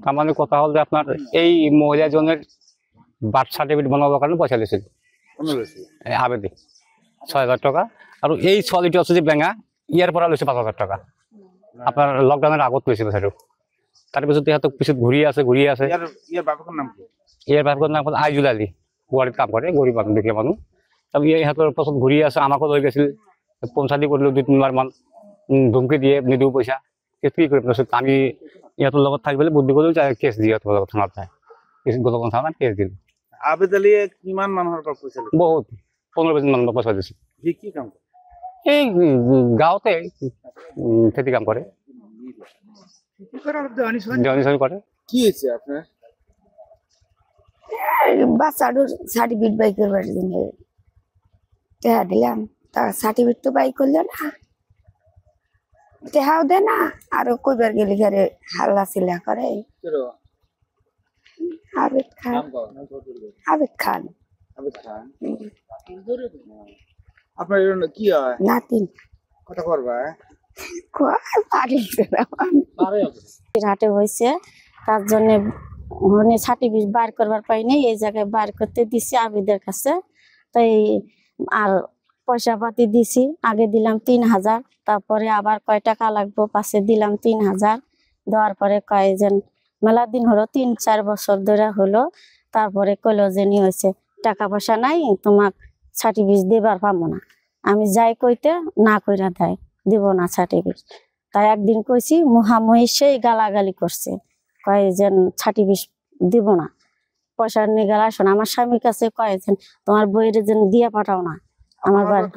তার মানে কথা হল যে আপনার এই মহিলা জনের বার্থ সার্টিফিকেট বানাবার কারণে পয়সা দিয়েছিল আবেদে ৬,০০০ টাকা। আর এই সলিটি হচ্ছে যে ব্যাঙা ইয়ার পর লইছে ৫,০০০ টাকা আপনার লকডাউনের আগত লইছিল সেটা। তার পিছতে হাতে পিছত ঘুরিয়ে আছে ইয়ার বাপের নাম হল আইজুল আলী, গুয়াহাটিত কাম করে, গরিব মানুষ দেখে মানুষ। তবে এই হাতের পাছত ঘুরিয়ে আছে, আমাকেও লৈ গেছিল, পঞ্চায়তি করলো ২-৩ মান ধমকি দিয়ে নিদিও পয়সা। কি করি আমি ইহঁতৰ লগত থাকি পেলাই বুদ্ধি কৰিলো কেছ দিয়ে থানাত যায়, গোলকগঞ্জ থানাত কেছ দিল। আবেদ আলীয়ে কিমান মানুহৰ পৰা পইচা লৈছে? বহুত ১৫-২০ মান পইচা দিছে। কি কাম কৰে? এই গাঁৱতে খেতি কাম কৰে, দেৱানী কৰে। কি হৈছে আপোনাৰ? বাচ্চাটোর সার্টিফিকেট বাই করবার জন্য টেহা দিলাম, তার সার্টিফিকেট তো বাই করলো না, টেহাও দে না, আরো কইবার গেলে ঘরে হাল্লা চিল্লা করে। আবেদ খান। আপনার কি হয়? নাতিন। কথা করবা? হাটে হয়েছে, তার জন্য সার্টিফিকেট বার করবার পাইনি, এই জায়গায় বার করতে দিছি আবিদের কাছে। তাই আর পয়সা পাতি দিছি, আগে দিলাম ৩,০০০, তারপরে আবার কয় টাকা লাগবো পাশে দিলাম ৩,০০০। দেওয়ার পরে কয় যেন মেলা দিন হলো, ৩-৪ বছর ধরে হলো। তারপরে কইলো যে নি হয়েছে টাকা পয়সা নাই, তোমাক সার্টিফিকেট দেবার পাবো না। আমি যাই কইতে না কইরা দেয়, দিব না সার্টিফিকেট। তাই একদিন কইছি, মুহামহি সেই গালাগালি করছে, কয় যেন সার্টিফিকেট দিব না, পয়সা নিয়ে গেল। আসো না, আমার স্বামীর কাছে কয় যেন তোমার বইয়ের যেন দিয়ে পাঠাও না। আমার বাড়ি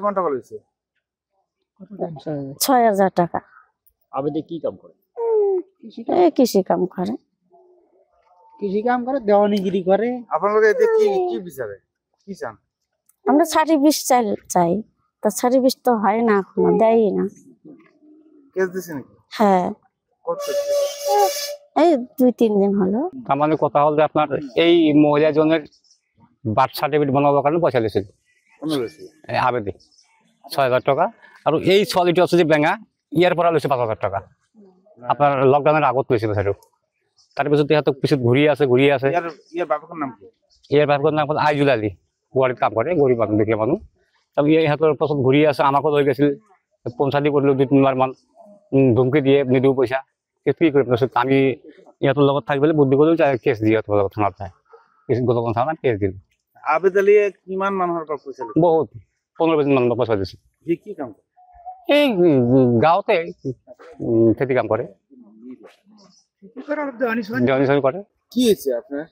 ৬,০০০ টাকা। আবেদে কি কাম করে? কৃষি কাম করে। কৃষি কাম করে, দেওয়ানিগিরি করে। আপনাদের এতে কি বিচারে, কি চান? আমরা সার্টিফিকেট চাই, তা সার্টিফিকেট তো হয় না, এখনো দেয়ই না। কেস দিছে নাকি? হ্যাঁ, এই ২-৩ দিন হলো। তার মানে কথা হল যে আপনার এই মহিলা জনের বার্থ সার্টিফিকেট বানাবার কারণে পয়সা দিয়েছিল আবেদে ৬,০০০ টাকা। আর এই সলিটি হচ্ছে যে ব্যাঙা ইয়ার পর লইছে ৫,০০০ টাকা আপনার লকডাউনের আগত লইছিল সেটা। তার পিছতে হাতে পিছত ঘুরিয়ে আছে ইয়ার বাপের নাম হল আইজুল আলী, গুয়াহাটিত কাম করে, গরিব মানুষ দেখে মানুষ। তবে এই হাতের পাছত ঘুরিয়ে আছে, আমাকেও লৈ গেছিল, পঞ্চায়তি করলো ২-৩ মান ধমকি দিয়ে নিদিও পয়সা। কি করি আমি ইহঁতৰ লগত থাকি পেলাই বুদ্ধি কৰিলো কেছ দিয়ে থানাত যায়, গোলকগঞ্জ থানাত কেছ দিল। আবেদ আলীয়ে কিমান মানুহৰ পৰা পইচা লৈছে? বহুত ১৫-২০ মান পইচা দিছে। কি কাম কৰে? এই গাঁৱতে খেতি কাম কৰে, দেৱানী কৰে। কি হৈছে আপনার?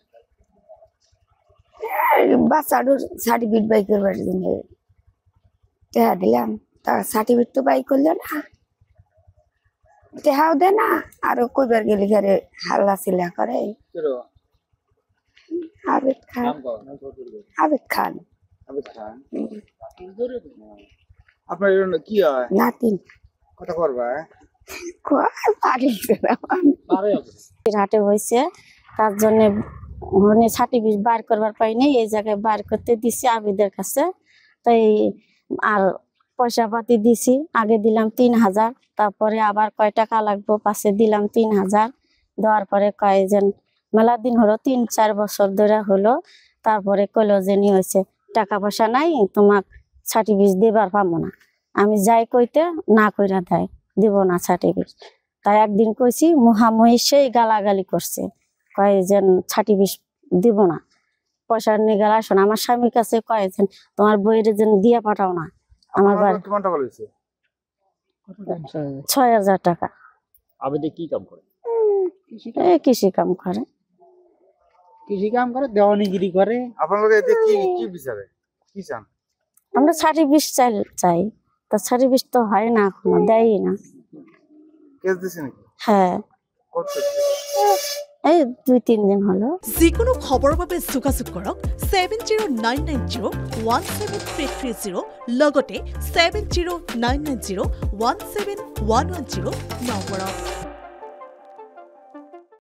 বাচ্চাটোর সার্টিফিকেট বাই করবার জন্য টেহা দিলাম, তার সার্টিফিকেট তো বাই করলো না, টেহাও দে না, আরো কইবার গেলে ঘরে হাল্লা চিল্লা করে। আবেদ খান। আপনার কি হয়? নাতিন। কথা করবা? হাটে হয়েছে, তার জন্য সার্টিফিকেট বার করবার পাইনি, এই জায়গায় বার করতে দিছি আবিদের কাছে। তাই আর পয়সা পাতি দিছি, আগে দিলাম ৩,০০০, তারপরে আবার কয় টাকা লাগবো পাশে দিলাম ৩,০০০। দেওয়ার পরে কয় যেন মেলা দিন হলো, ৩-৪ বছর ধরে হলো। তারপরে কইলো যে নি হয়েছে টাকা পয়সা নাই, তোমাক সার্টিফিকেট দেবার পাবো না। আমি যাই কইতে না কইরা দেয়, দিব না সার্টিফিকেট। তাই একদিন কইছি, মুহামহি সেই গালাগালি করছে, কয় যেন সার্টিফিকেট দিব না, পয়সা নিয়ে গেল। আসো না, আমার স্বামীর কাছে কয় যেন তোমার বইয়ের যেন দিয়ে পাঠাও না। আমার বাড়ি ৬,০০০ টাকা। আবেদে কি কাম করে? কৃষি কাম করে। কৃষি কাম করে, দেওয়ানিগিরি করে। আপনাদের এতে কি বিচারে, কি চান? আমরা সার্টিফিকেট চাই, তা সার্টিফিকেট তো হয় না, এখনো দেয়ই না। কেস দিছে নাকি? হ্যাঁ, এই ২-৩ দিন হলো। যিকোনো খবৰৰ বাবে যোগাযোগ কৰক 7099017330 লগতে 7099017110 নম্বৰত।